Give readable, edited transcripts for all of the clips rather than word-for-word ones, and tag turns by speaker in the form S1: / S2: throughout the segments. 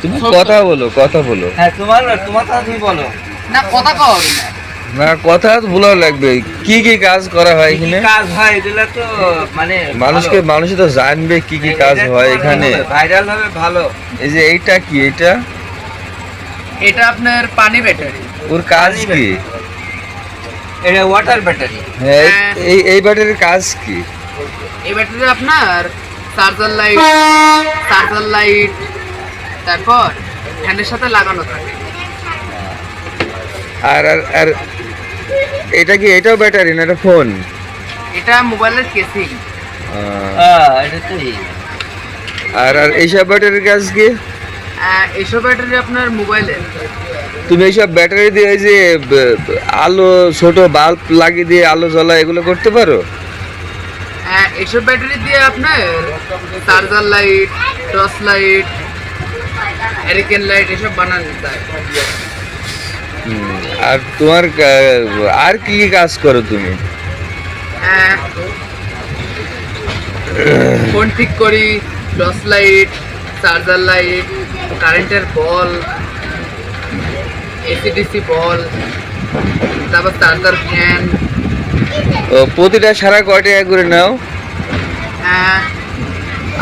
S1: তুমি কথা বলো, কথা বলো।
S2: হ্যাঁ, তোমার কথা তুমি বলো না, কথা কও
S1: না, কথা বলা লাগবে। কি কি কাজ করা হয়
S2: কি
S1: এখানে?
S2: কাজ হয় এগুলা তো মানে
S1: মানুষ তো জানবে কি কি কাজ হয় এখানে।
S2: ভাইরাল হবে ভালো।
S1: এই যে এইটা কি, এটা
S3: এটা আপনার পানি ব্যাটারি।
S1: ওর কাজ কি?
S2: এটা ওয়াটার ব্যাটারি।
S1: হ্যাঁ, এই ব্যাটারির কাজ কি?
S3: এই ব্যাটারি আপনার চার্জার লাইট তারপর ফ্যানের সাথে লাগানো থাকে।
S1: আর আর আর এটা কি, এটাও ব্যাটারি না এটা ফোন?
S3: এটা মোবাইলের কেসিং।
S2: এটা তো
S1: আর আর এইসব ব্যাটারির কাজ কি?
S3: এইসব ব্যাটারি আপনার মোবাইলের।
S1: তুমি এইসব ব্যাটারি দিয়ে এই যে আলো, ছোট বাল্ব লাগিয়ে দিয়ে আলো জ্বলা, এগুলো করতে পারো?
S3: এইসব ব্যাটারি দিয়ে আপনার charger light, torch light, hurricane light এসব বানানো যায়।
S1: আর তোমার আর কি কি কাজ করো তুমি?
S3: ফোন ঠিক করি, টর্চ লাইট, চার্জার লাইট, কারেন্টের বল, এসিডিসি বল, তারপর চার্জার ফ্যান।
S1: প্রতিটা সারা কয় টাকা করে নাও?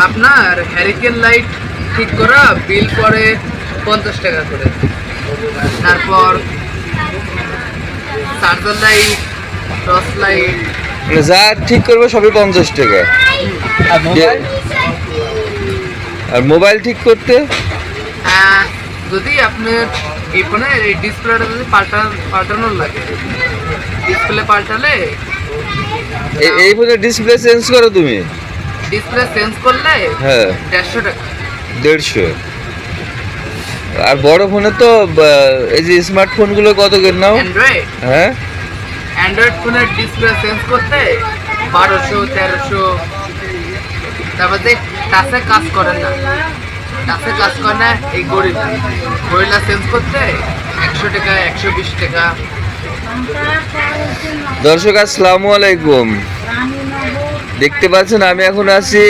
S3: আপনার হ্যারিকেন লাইট ঠিক করা বিল পড়ে 50 টাকা করে। তারপর চার্জার লাইট, টর্চ লাইট
S1: যা ঠিক করবে সবই 50 টাকা। আর মোবাইল ঠিক করতে
S3: যদি আপনার এই ফোনের এই ডিসপ্লেটা যদি পাল্টানোর লাগে, ডিসপ্লে পাল্টালে
S1: এই ফোনের ডিসপ্লে চেঞ্জ করো তুমি?
S3: ডিসপ্লে চেঞ্জ করলে
S1: হ্যাঁ
S3: 150 টাকা।
S1: 150। আর বড় ফোনে তো এই যে স্মার্টফোনগুলো কত করে নাও?
S3: অ্যান্ড্রয়েড,
S1: হ্যাঁ
S3: অ্যান্ড্রয়েড ফোনের ডিসপ্লে চেঞ্জ করতে 1200 1300। তারপর যে টাচে কাজ করে না, টাচে কাজ করে না এই গরিলা চেঞ্জ করতে 100 টাকা 120 টাকা।
S1: দর্শক আসসালামু আলাইকুম। দেখতে পাচ্ছেন আমি এখন আছি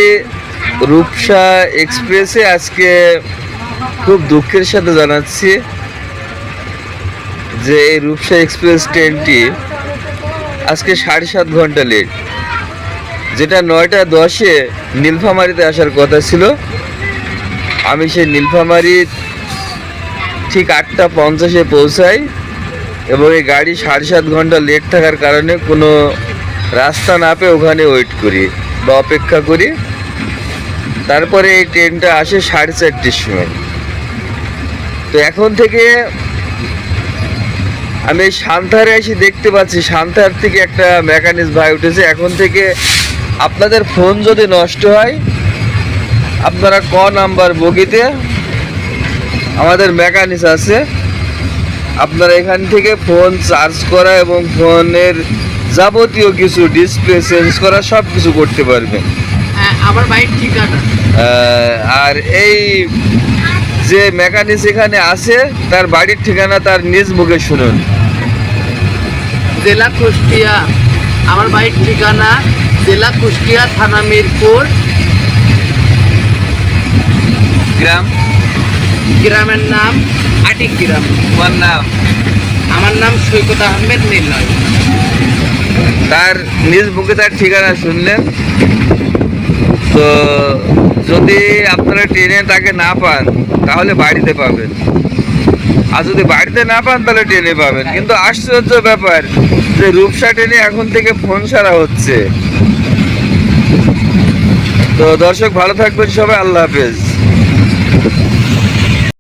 S1: রূপসা এক্সপ্রেসে। আজকে খুব দুঃখের সাথে জানাচ্ছি যে এই রূপসা এক্সপ্রেস ট্রেনটি আজকে 7.5 ঘন্টা লেট। যেটা 9টা 10-এ নীলফামারীতে আসার কথা ছিল। আমি সেই নীলফামারী ঠিক 8টা 50-এ পৌঁছাই এবং এই গাড়ি 7.5 ঘন্টা লেট থাকার কারণে কোনো রাস্তা না পেয়ে ওখানে ওয়েট করি বা অপেক্ষা করি। তারপরে এই ট্রেনটা আসে 4:30-এর সময়। তো এখন থেকে আমি এই সান্তাহারে এসে দেখতে পাচ্ছি সান্তাহার থেকে একটা মেকানিক ভাই উঠেছে। এখন থেকে আপনাদের ফোন যদি নষ্ট হয়, আপনারা ক নাম্বার বগিতে আমাদের মেকানিক আছে, আপনারা এখান থেকে ফোন চার্জ করা এবং ফোনের যাবতীয় কিছু ডিসপ্লে চেঞ্জ করা সব কিছু করতে পারবেন।
S3: আমার বাড়ির ঠিকানা,
S1: আর এই যে মেকানিক এখানে আছে তার বাড়ির ঠিকানা তার নিজ মুখে শুনুন।
S3: জেলা কুষ্টিয়া। আমার বাড়ির ঠিকানা জেলা কুষ্টিয়া, থানা মিরপুর। গ্রামের নাম আটিক গ্রাম।
S1: তোমার নাম?
S3: আমার নাম সৈকত আহমেদ নিলয়।
S1: তার নিজ মুখে তার ঠিকানা শুনলেন। তো যদি আপনারা ট্রেনে তাকে না পান তাহলে বাড়িতে পাবেন, আর যদি বাড়িতে না পান তাহলে ট্রেনে পাবেন। কিন্তু আশ্চর্য ব্যাপার যে রূপসা ট্রেনে এখন থেকে ফোন ছাড়া হচ্ছে। তো দর্শক ভালো থাকবেন সবাই, আল্লাহ হাফেজ।